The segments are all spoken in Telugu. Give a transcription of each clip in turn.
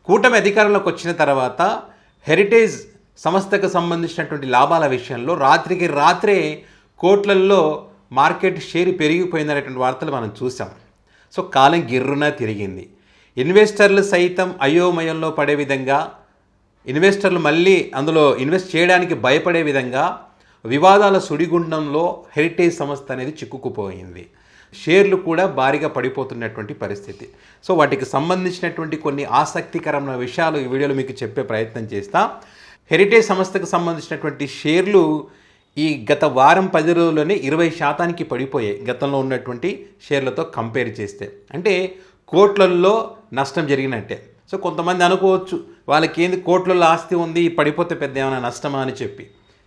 కూటమి అధికారంలోకి వచ్చిన తర్వాత హెరిటేజ్ సంస్థకు సంబంధించినటువంటి లాభాల విషయంలో రాత్రికి రాత్రే కోట్లల్లో మార్కెట్ షేర్ పెరిగిపోయిందనేటువంటి వార్తలు మనం చూసాం. సో కాలం గిర్రున తిరిగింది. ఇన్వెస్టర్లు సైతం అయోమయంలో పడే విధంగా, ఇన్వెస్టర్లు మళ్ళీ అందులో ఇన్వెస్ట్ చేయడానికి భయపడే విధంగా వివాదాల సుడిగుండంలో హెరిటేజ్ సంస్థ అనేది చిక్కుకుపోయింది. షేర్లు కూడా భారీగా పడిపోతున్నటువంటి పరిస్థితి. సో వాటికి సంబంధించినటువంటి కొన్ని ఆసక్తికరమైన విషయాలు ఈ వీడియోలో మీకు చెప్పే ప్రయత్నం చేస్తా. హెరిటేజ్ సంస్థకు సంబంధించినటువంటి షేర్లు ఈ గత వారం 10 రోజుల్లోనే 20% పడిపోయాయి గతంలో ఉన్నటువంటి షేర్లతో కంపేర్ చేస్తే. అంటే కోట్లల్లో నష్టం జరిగినట్టే. సో కొంతమంది అనుకోవచ్చు వాళ్ళకి ఏంది కోట్లలో ఆస్తి ఉంది, పడిపోతే పెద్ద ఏమైనా నష్టమా అని చెప్పి.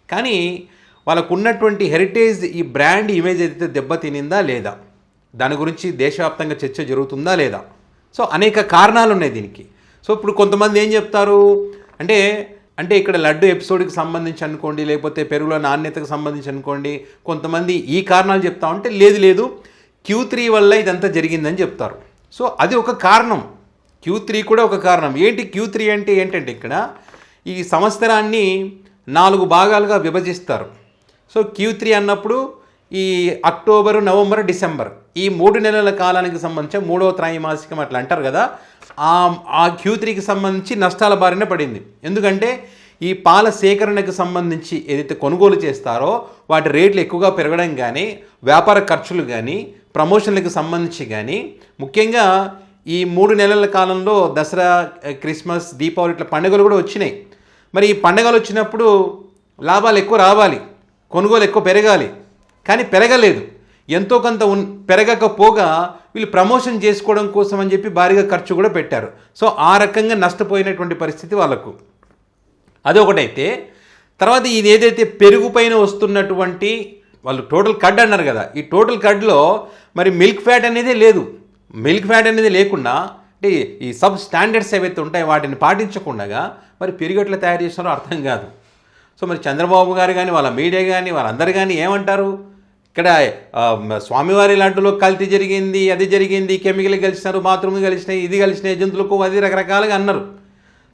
కానీ వాళ్ళకు ఉన్నటువంటి హెరిటేజ్ ఈ బ్రాండ్ ఇమేజ్ అయితే దెబ్బతినిందా లేదా, దాని గురించి దేశవ్యాప్తంగా చర్చ జరుగుతుందా లేదా. సో అనేక కారణాలు ఉన్నాయి దీనికి. సో ఇప్పుడు కొంతమంది ఏం చెప్తారు అంటే ఇక్కడ లడ్డు ఎపిసోడ్కి సంబంధించి అనుకోండి, లేకపోతే పెరుగుల నాణ్యతకు సంబంధించి అనుకోండి, కొంతమంది ఈ కారణాలు చెప్తా ఉంటే లేదు Q3 వల్ల ఇదంతా జరిగిందని చెప్తారు. సో అది ఒక కారణం, Q3 కూడా ఒక కారణం. ఏంటి Q3 అంటే ఏంటంటే ఇక్కడ ఈ సంవత్సరాన్ని 4 భాగాలుగా విభజిస్తారు. సో Q3 అన్నప్పుడు ఈ అక్టోబరు, నవంబర్, డిసెంబర్ ఈ 3 నెలల కాలానికి సంబంధించి 3వ త్రైమాసికం అట్లా అంటారు కదా, ఆ Q3కి సంబంధించి నష్టాల బారిన పడింది. ఎందుకంటే ఈ పాల సేకరణకు సంబంధించి ఏదైతే కొనుగోలు చేస్తారో వాటి రేట్లు ఎక్కువగా పెరగడం కానీ, వ్యాపార ఖర్చులు కానీ, ప్రమోషన్లకు సంబంధించి కానీ, ముఖ్యంగా ఈ 3 నెలల కాలంలో దసరా, క్రిస్మస్, దీపావళి ఇట్లా పండుగలు కూడా వచ్చినాయి. మరి ఈ పండుగలు వచ్చినప్పుడు లాభాలు ఎక్కువ రావాలి, కొనుగోలు ఎక్కువ పెరగాలి, కానీ పెరగలేదు. ఎంతో కొంత పెరగకపోగా వీళ్ళు ప్రమోషన్ చేసుకోవడం కోసం అని చెప్పి భారీగా ఖర్చు కూడా పెట్టారు. సో ఆ రకంగా నష్టపోయినటువంటి పరిస్థితి వాళ్ళకు. అదొకటైతే, తర్వాత ఇది ఏదైతే పెరుగు పైన వస్తున్నటువంటి వాళ్ళు టోటల్ కడ్ అన్నారు కదా, ఈ టోటల్ కడ్లో మరి మిల్క్ ఫ్యాట్ అనేది లేదు. మిల్క్ ఫ్యాట్ అనేది లేకుండా అంటే ఈ సబ్ స్టాండర్డ్స్ ఏవైతే ఉంటాయో వాటిని పాటించకుండా మరి పెరుగు ఎట్లా తయారు చేస్తున్నారో అర్థం కాదు. సో మరి చంద్రబాబు గారు కానీ, వాళ్ళ మీడియా కానీ, వాళ్ళందరూ కానీ ఏమంటారు, ఇక్కడ స్వామివారి లడ్డులో కల్తీ జరిగింది, అది జరిగింది, కెమికల్ కలిసినారు, బాత్రూమ్ కలిసినాయి, ఇది కలిసినాయి, జంతువులకు అది రకరకాలుగా అన్నారు.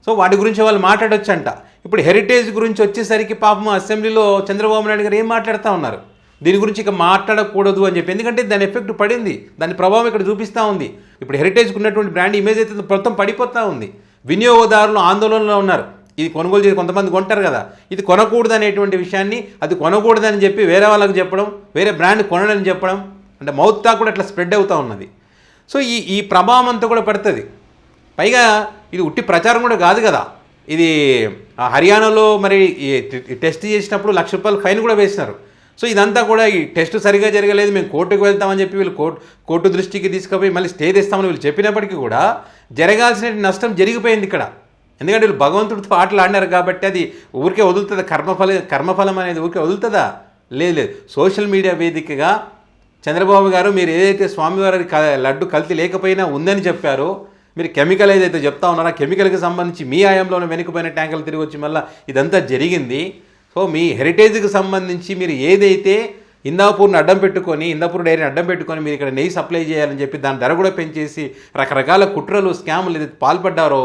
సో వాటి గురించి వాళ్ళు మాట్లాడొచ్చంట. ఇప్పుడు హెరిటేజ్ గురించి వచ్చేసరికి పాపం అసెంబ్లీలో చంద్రబాబు నాయుడు గారు ఏం మాట్లాడుతూ ఉన్నారు, దీని గురించి ఇక మాట్లాడకూడదు అని చెప్పి. ఎందుకంటే దాని ఎఫెక్ట్ పడింది, దాని ప్రభావం ఇక్కడ చూపిస్తూ ఉంది. ఇప్పుడు హెరిటేజ్కి ఉన్నటువంటి బ్రాండ్ ఇమేజ్ అయితే మొత్తం పడిపోతూ ఉంది. వినియోగదారులు ఆందోళనలో ఉన్నారు. ఇది కొనుగోలు చేసి కొంతమంది కొంటారు కదా, ఇది కొనకూడదు అనేటువంటి విషయాన్ని అది కొనకూడదని చెప్పి వేరే వాళ్ళకి చెప్పడం, వేరే బ్రాండ్ కొనడని చెప్పడం, అంటే మౌత్ టాక్ కూడా అట్లా స్ప్రెడ్ అవుతూ ఉన్నది. సో ఈ ప్రభావం అంతా కూడా పడుతుంది. పైగా ఇది ఉట్టి ప్రచారం కూడా కాదు కదా, ఇది హర్యానాలో మరి టెస్ట్ చేసినప్పుడు ₹1,00,000 ఫైన్ కూడా వేసినారు. సో ఇదంతా కూడా ఈ టెస్ట్ సరిగా జరగలేదు, మేము కోర్టుకు వెళ్తామని చెప్పి వీళ్ళు కోర్టు దృష్టికి తీసుకుపోయి మళ్ళీ స్టే తెస్తామని వీళ్ళు చెప్పినప్పటికీ కూడా జరగాల్సిన నష్టం జరిగిపోయింది ఇక్కడ. ఎందుకంటే వీళ్ళు భగవంతుడితో ఆటలు ఆడినారు కాబట్టి అది ఊరికే వదులుతుందా, కర్మఫలం అనేది ఊరికే వదులుతుందా? లేదు. సోషల్ మీడియా వేదికగా చంద్రబాబు గారు మీరు ఏదైతే స్వామివారి లడ్డు కల్తీ లేకపోయినా ఉందని చెప్పారో, మీరు కెమికల్ ఏదైతే చెప్తా ఉన్నారో ఆ కెమికల్కి సంబంధించి మీ ఆయంలోనే వెనుకపోయిన ట్యాంకులు తిరిగి వచ్చి మళ్ళీ ఇదంతా జరిగింది. సో మీ హెరిటేజ్కి సంబంధించి మీరు ఏదైతే హిందాపూర్ని అడ్డం పెట్టుకొని, హిందాపూర్ డైరీని అడ్డం పెట్టుకొని మీరు ఇక్కడ నెయ్యి సప్లై చేయాలని చెప్పి దాని ధర కూడా పెంచేసి రకరకాల కుట్రలు, స్కాములు ఏదైతే పాల్పడ్డారో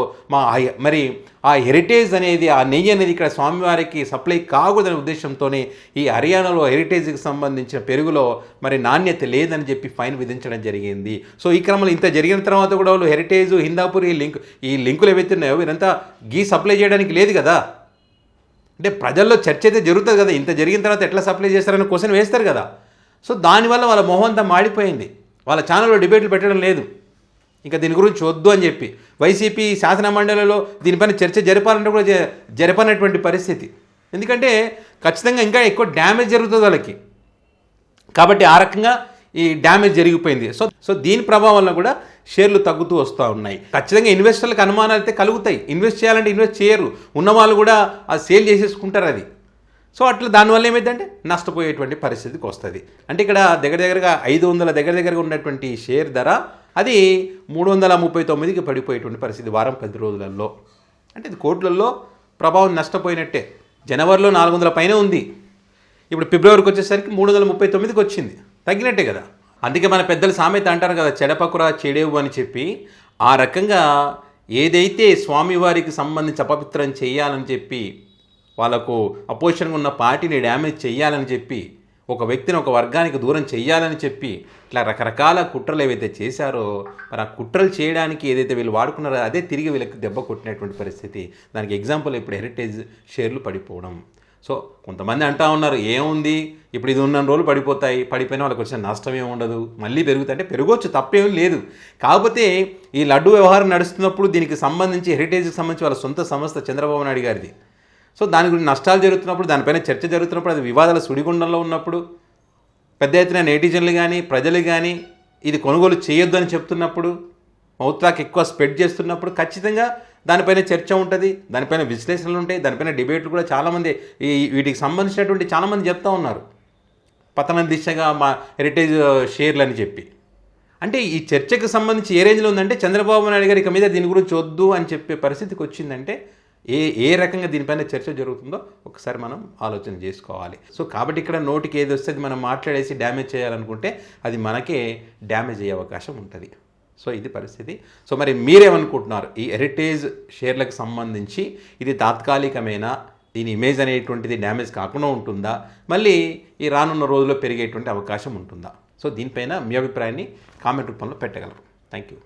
మరి ఆ హెరిటేజ్ అనేది, ఆ నెయ్యి అనేది ఇక్కడ స్వామివారికి సప్లై కాకూడదనే ఉద్దేశంతోనే ఈ హర్యానాలో హెరిటేజ్కి సంబంధించిన పెరుగులో మరి నాణ్యత లేదని చెప్పి ఫైన్ విధించడం జరిగింది. సో ఈ క్రమంలో ఇంత జరిగిన తర్వాత కూడా వాళ్ళు హెరిటేజ్, హిందాపూర్ ఈ లింకులు ఏవైతే ఉన్నాయో వీరంతా గీ సప్లై చేయడానికి లేదు కదా. అంటే ప్రజల్లో చర్చ అయితే జరుగుతుంది కదా, ఇంత జరిగిన తర్వాత ఎట్లా సప్లై చేస్తారని క్వశ్చన్ వేస్తారు కదా. సో దానివల్ల వాళ్ళ మొహం అంతా మాడిపోయింది. వాళ్ళ ఛానల్లో డిబేట్లు పెట్టడం లేదు, ఇంకా దీని గురించి వద్దు అని చెప్పి. వైసీపీ శాసన మండలిలో దీనిపైన చర్చ జరపాలంటే కూడా జరపనటువంటి పరిస్థితి. ఎందుకంటే ఖచ్చితంగా ఇంకా ఎక్కువ డ్యామేజ్ జరుగుతుంది వాళ్ళకి. కాబట్టి ఆ రకంగా ఈ డ్యామేజ్ జరిగిపోయింది. సో దీని ప్రభావం వల్ల కూడా షేర్లు తగ్గుతూ వస్తూ ఉన్నాయి. ఖచ్చితంగా ఇన్వెస్టర్లకు అనుమానాలు అయితే కలుగుతాయి. ఇన్వెస్ట్ చేయాలంటే ఇన్వెస్ట్ చేయరు, ఉన్నవాళ్ళు కూడా ఆ సేల్ చేసేసుకుంటారు అది. సో అట్లా దానివల్ల ఏమైందంటే నష్టపోయేటువంటి పరిస్థితికి వస్తుంది. అంటే ఇక్కడ దగ్గరగా 500 దగ్గరగా ఉన్నటువంటి షేర్ ధర అది 339కి పడిపోయేటువంటి పరిస్థితి వారం 10 రోజులలో. అంటే ఇది కోట్లలో ప్రభావం నష్టపోయినట్టే. జనవరిలో 400 పైన ఉంది, ఇప్పుడు ఫిబ్రవరికి వచ్చేసరికి 339కి వచ్చింది, తగ్గినట్టే కదా. అందుకే మన పెద్దలు సామెత అంటారు కదా, చెడపకురా చెడేవు అని చెప్పి. ఆ రకంగా ఏదైతే స్వామివారికి సంబంధించి అపవిత్రం చేయాలని చెప్పి వాళ్ళకు అపోజిషన్గా ఉన్న పార్టీని డ్యామేజ్ చేయాలని చెప్పి ఒక వ్యక్తిని ఒక వర్గానికి దూరం చేయాలని చెప్పి ఇట్లా రకరకాల కుట్రలు ఏవైతే చేశారో మరి ఆ కుట్రలు చేయడానికి ఏదైతే వీళ్ళు వాడుకున్నారో అదే తిరిగి వీళ్ళకి దెబ్బ కొట్టినటువంటి పరిస్థితి. దానికి ఎగ్జాంపుల్ ఇప్పుడు హెరిటేజ్ షేర్లు పడిపోవడం. సో కొంతమంది అంటా ఉన్నారు ఏముంది ఇప్పుడు ఇది ఉన్న రోజులు పడిపోయినా వాళ్ళకి వచ్చిన నష్టం ఏమి ఉండదు, మళ్ళీ పెరుగుతుంటే పెరగవచ్చు, తప్పేమీ లేదు. కాకపోతే ఈ లడ్డు వ్యవహారం నడుస్తున్నప్పుడు దీనికి సంబంధించి హెరిటేజ్కి సంబంధించి వాళ్ళ సొంత సంస్థ చంద్రబాబు నాయుడు గారిది. సో దాని గురించి నష్టాలు జరుగుతున్నప్పుడు, దానిపైన చర్చ జరుగుతున్నప్పుడు, అది వివాదాల సుడిగుండంలో ఉన్నప్పుడు, పెద్ద ఎత్తున నెటిజన్లు కానీ ప్రజలు కానీ ఇది కొనుగోలు చేయొద్దు అని చెప్తున్నప్పుడు, మౌత్రాక్ ఎక్కువ స్ప్రెడ్ చేస్తున్నప్పుడు ఖచ్చితంగా దానిపైన చర్చ ఉంటుంది, దానిపైన విశ్లేషణలు ఉంటాయి, దానిపైన డిబేట్లు కూడా చాలామంది వీటికి సంబంధించినటువంటి చాలామంది చెప్తా ఉన్నారు పతన దిశగా మా హెరిటేజ్ షేర్లు అని చెప్పి. అంటే ఈ చర్చకు సంబంధించి ఏ రేంజ్లో ఉందంటే చంద్రబాబు నాయుడు గారి ఇక మీద దీని గురించి వద్దు అని చెప్పే పరిస్థితికి వచ్చిందంటే ఏ రకంగా దీనిపైన చర్చ జరుగుతుందో ఒకసారి మనం ఆలోచన చేసుకోవాలి. సో కాబట్టి ఇక్కడ నోటికి ఏది వస్తే అది మనం మాట్లాడేసి డ్యామేజ్ చేయాలనుకుంటే అది మనకే డ్యామేజ్ అయ్యే అవకాశం ఉంటుంది. సో ఇది పరిస్థితి. సో మరి మీరేమనుకుంటున్నారు, ఈ హెరిటేజ్ షేర్లకు సంబంధించి ఇది తాత్కాలికమైన దీని ఇమేజ్ అనేటువంటిది డ్యామేజ్ కాకుండా ఉంటుందా, మళ్ళీ ఈ రానున్న రోజుల్లో పెరిగేటువంటి అవకాశం ఉంటుందా? సో దీనిపైన మీ అభిప్రాయాన్ని కామెంట్ రూపంలో పెట్టగలరు. Thank you.